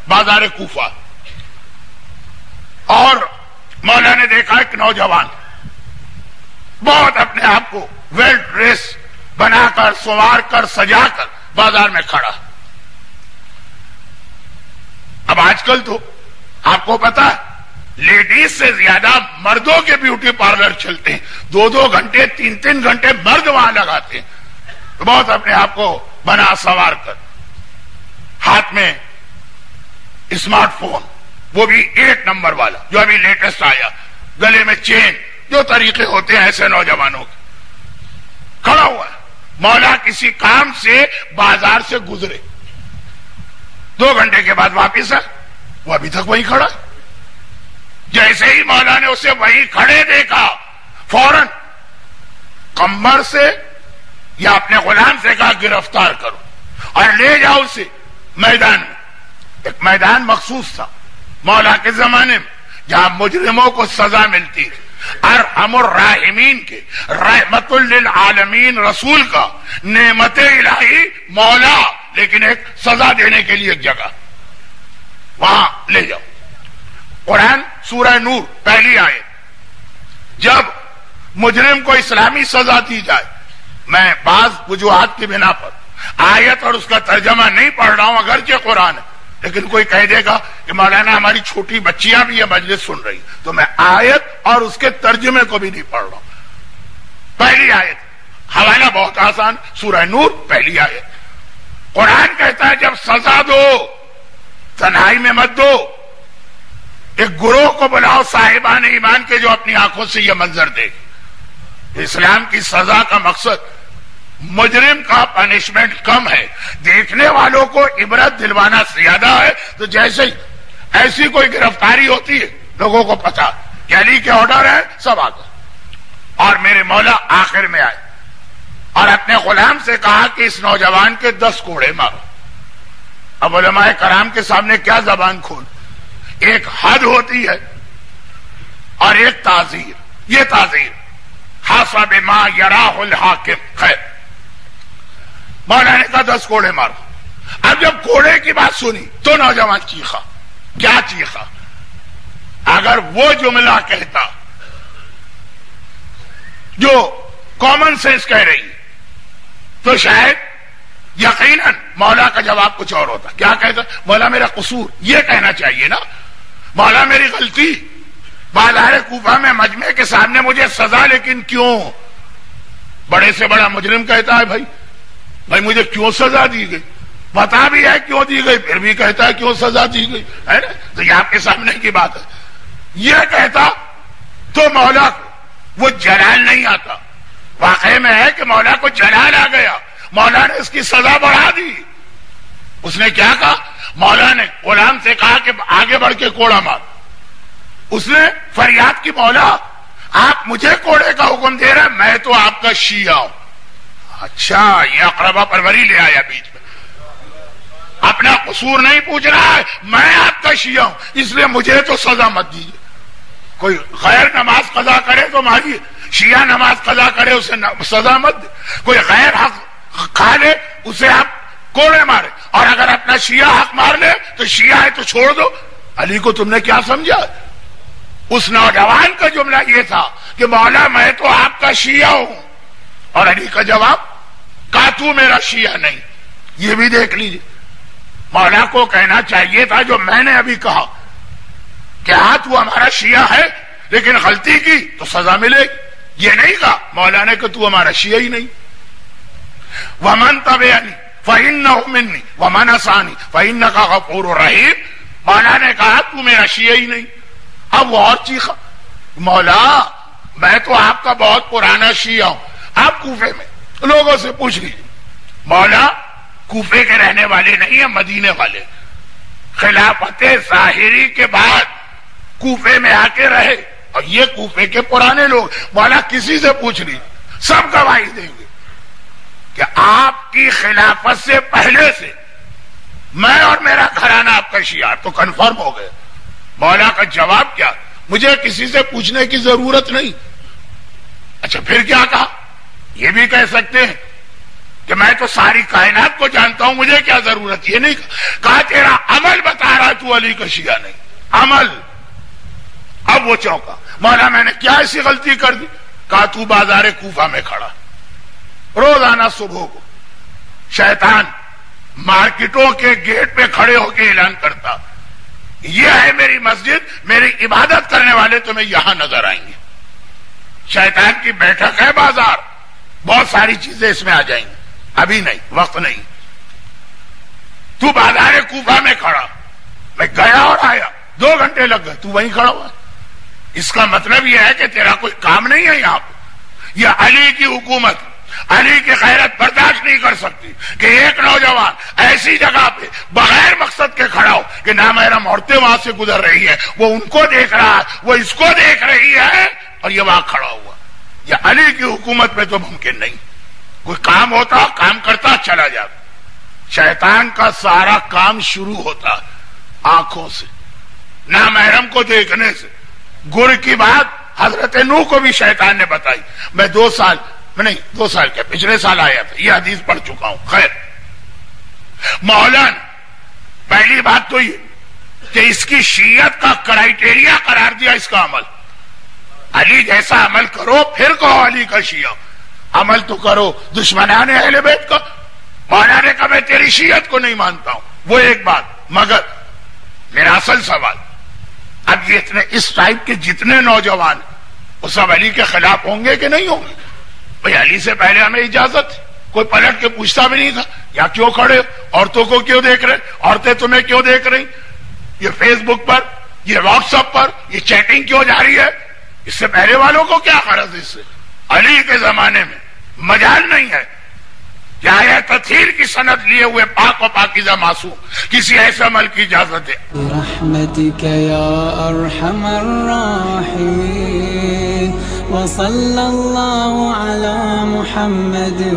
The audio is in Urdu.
بازار کوفہ، اور مولا نے دیکھا ایک نوجوان بہت اپنے آپ کو ویل ڈریس بنا کر سنوار کر سجا کر بازار میں کھڑا. اب آج کل تو آپ کو پتا لیڈیز سے زیادہ مردوں کے بیوٹی پارلر چلتے ہیں، 2 گھنٹے 3 گھنٹے مرد وہاں لگاتے ہیں. تو بہت اپنے آپ کو بنا سنوار کر، ہاتھ میں اسمارٹ فون، وہ بھی 8 نمبر والا جو ابھی لیٹسٹ آیا، گلے میں چین، جو طریقے ہوتے ہیں ایسے نوجوانوں کے، کھڑا ہوا ہے. مولا کسی کام سے بازار سے گزرے، 2 گھنٹے کے بعد واپس ہے، وہ ابھی تک وہیں کھڑا. جیسے ہی مولا نے اسے وہیں کھڑے دیکھا، فوراً کمر سے یا اپنے غلام سے کہا گرفتار کرو اور لے جاؤ اسے میدان میں. ایک میدان مخصوص تھا مولا کے زمانے میں جہاں مجرموں کو سزا ملتی تھی. ارحم الراحمین کے رحمت للعالمین رسول کا نعمت الہی مولا، لیکن ایک سزا دینے کے لیے ایک جگہ وہاں لے جاؤ. قرآن سورہ نور پہلی آیت، جب مجرم کو اسلامی سزا دی جائے، میں بعض وجوہات کی بنا پر آیت اور اس کا ترجمہ نہیں پڑھ رہا ہوں اگرچہ قرآن ہے، لیکن کوئی کہہ دے گا کہ مولانا ہماری چھوٹی بچیاں بھی یہ مجلس سن رہی، تو میں آیت اور اس کے ترجمے کو بھی نہیں پڑھ رہا ہوں. پہلی آیت، حوالہ بہت آسان، سورہ نور پہلی آیت. قرآن کہتا ہے جب سزا دو تنہائی میں مت دو، ایک گروہ کو بلاؤ صاحبان ایمان کے جو اپنی آنکھوں سے یہ منظر دیکھیں. اسلام کی سزا کا مقصد مجرم کا پنشمنٹ کم ہے، دیکھنے والوں کو عبرت دلوانا زیادہ ہے. تو جیسے ہی ایسی کوئی گرفتاری ہوتی ہے لوگوں کو پتا کہ علی کے آرڈر ہے، سب آ گئے. اور میرے مولا آخر میں آئے اور اپنے غلام سے کہا کہ اس نوجوان کے 10 کوڑے مارو. اب علماء کرام کے سامنے کیا زبان کھول، ایک حد ہوتی ہے اور ایک تعزیر. یہ تعزیر حسب ما یراہ الحاکم خیر. مولا نے کہا 10 کوڑے مارو. اب جب کوڑے کی بات سنی تو نوجوان چیخا. کیا چیخا؟ اگر وہ جملہ کہتا جو کامن سینس کہہ رہی تو شاید یقیناً مولا کا جواب کچھ اور ہوتا. کیا کہتا؟ مولا میرا قصور، یہ کہنا چاہیے نا، مولا میری غلطی، بازار کوفہ میں مجمع کے سامنے مجھے سزا، لیکن کیوں؟ بڑے سے بڑا مجرم کہتا ہے بھائی مجھے کیوں سزا دی گئی، پتا بھی ہے کیوں دی گئی، پھر بھی کہتا ہے کیوں سزا دی گئی، ہے نا؟ تو یہ آپ کے سامنے کی بات ہے. یہ کہتا تو مولا کو وہ جلال نہیں آتا. واقعے میں ہے کہ مولا کو جلال آ گیا، مولا نے اس کی سزا بڑھا دی. اس نے کیا کہا؟ مولا نے غلام سے کہا کہ آگے بڑھ کے کوڑا مار. اس نے فریاد کی، مولا آپ مجھے کوڑے کا حکم دے رہے، میں تو آپ کا شیعہ ہوں. اچھا، یہ اقربا پروری لے آیا بیچ میں، اپنا قصور نہیں پوچھ رہا ہے، میں آپ کا شیعہ ہوں اس لیے مجھے تو سزا مت دیجیے. کوئی غیر نماز قضا کرے تو ماریے، شیعہ نماز قضا کرے اسے سزا مت دے. کوئی غیر حق کھا لے اسے آپ کوڑے مارے، اور اگر اپنا شیعہ حق مار لے تو شیعہ ہے تو چھوڑ دو. علی کو تم نے کیا سمجھا؟ اس نوجوان کا جملہ یہ تھا کہ مولا میں تو آپ کا شیعہ ہوں، اور علی کا جواب کہا تو میرا شیعہ نہیں. یہ بھی دیکھ لیجیے، مولا کو کہنا چاہیے تھا جو میں نے ابھی کہا کہ ہاں تو ہمارا شیعہ ہے لیکن غلطی کی تو سزا ملے گی. یہ نہیں کہا مولا نے کہ تو ہمارا شیعہ ہی نہیں. وَمَن تَبِعَنِي فَإِنَّهُ مِنِّي وَمَنْ عَصَانِي فَإِنَّكَ غَفُورٌ رَحِيمٌ. مولا نے کہا تو میرا شیعہ ہی نہیں. اب وہ اور چیخا، مولا میں تو آپ کا بہت پرانا شیعہ ہوں. آپ کوفے میں لوگوں سے پوچھ لیجیے، مولا کوفے کے رہنے والے نہیں ہیں، مدینے والے. خلافت ظاہری کے بعد کوفے میں آ کے رہے، اور یہ کوفے کے پرانے لوگ. مولا کسی سے پوچھ لیجیے، سب گواہی دیں گے کہ آپ کی خلافت سے پہلے سے میں اور میرا گھرانہ آپ کا شیعہ. تو کنفرم ہو گئے. مولا کا جواب کیا؟ مجھے کسی سے پوچھنے کی ضرورت نہیں. اچھا پھر کیا کہا؟ یہ بھی کہہ سکتے ہیں کہ میں تو ساری کائنات کو جانتا ہوں، مجھے کیا ضرورت. یہ نہیں کہا تیرا عمل بتا رہا ہے تو تو علی کا شیعہ نہیں، عمل۔ اب وہ چونکا، مولا میں نے کیا ایسی غلطی کر دی؟ کہا تو بازار کوفہ میں کھڑا، روزانہ صبح کو شیطان مارکیٹوں کے گیٹ پہ کھڑے ہو کے اعلان کرتا، یہ ہے میری مسجد، میری عبادت کرنے والے تمہیں یہاں نظر آئیں گے۔ شیطان کی بیٹھک ہے بازار، بہت ساری چیزیں اس میں آ جائیں گی، ابھی نہیں، وقت نہیں۔ تو بازار کوفہ میں کھڑا، میں گیا اور آیا، 2 گھنٹے لگ گئے، تو وہیں کھڑا ہوا۔ اس کا مطلب یہ ہے کہ تیرا کوئی کام نہیں ہے یہاں پہ۔ یہ علی کی حکومت، علی کی غیرت برداشت نہیں کر سکتی کہ ایک نوجوان ایسی جگہ پہ بغیر مقصد کے کھڑا ہو کہ نامحرم عورتیں وہاں سے گزر رہی ہیں، وہ ان کو دیکھ رہا ہے، وہ اس کو دیکھ رہی ہے، اور یہ وہاں کھڑا ہوا۔ یہ علی کی حکومت میں تو ممکن نہیں۔ کوئی کام ہوتا، کام کرتا، چلا جاتا۔ شیطان کا سارا کام شروع ہوتا آنکھوں سے، نامحرم کو دیکھنے سے۔ گر کی بات حضرت نوح کو بھی شیطان نے بتائی۔ میں 2 سال کیا، پچھلے سال آیا تھا، یہ حدیث پڑھ چکا ہوں۔ خیر، مولانا پہلی بات تو یہ کہ اس کی شیعت کا کرائیٹیریا قرار دیا اس کا عمل۔ علی جیسا عمل کرو، پھر کہو علی کا شیعہ۔ عمل تو کرو دشمنان اہل بیت کا۔ مولانا نے کہا میں تیری شیعت کو نہیں مانتا ہوں، وہ ایک بات، مگر میرا اصل سوال، اب یہ اس ٹائپ کے جتنے نوجوان وہ سب علی کے خلاف ہوں گے کہ نہیں ہوں گے؟ بھئی علی سے پہلے ہمیں اجازت تھی، کوئی پلٹ کے پوچھتا بھی نہیں تھا یا کیوں کھڑے ہو، عورتوں کو کیوں دیکھ رہے، عورتیں تمہیں کیوں دیکھ رہی، یہ فیس بک پر، یہ واٹس ایپ پر یہ چیٹنگ کیوں جاری ہے؟ اس سے پہلے والوں کو کیا غرض اس سے؟ علی کے زمانے میں مجال نہیں ہے کہ آیا تطہیر کی سند لیے ہوئے پاک و پاکیزہ معصوم کسی ایسے عمل کی اجازت ہے۔ برحمتک یا ارحم الراحمین وصلی اللہ علی محمد و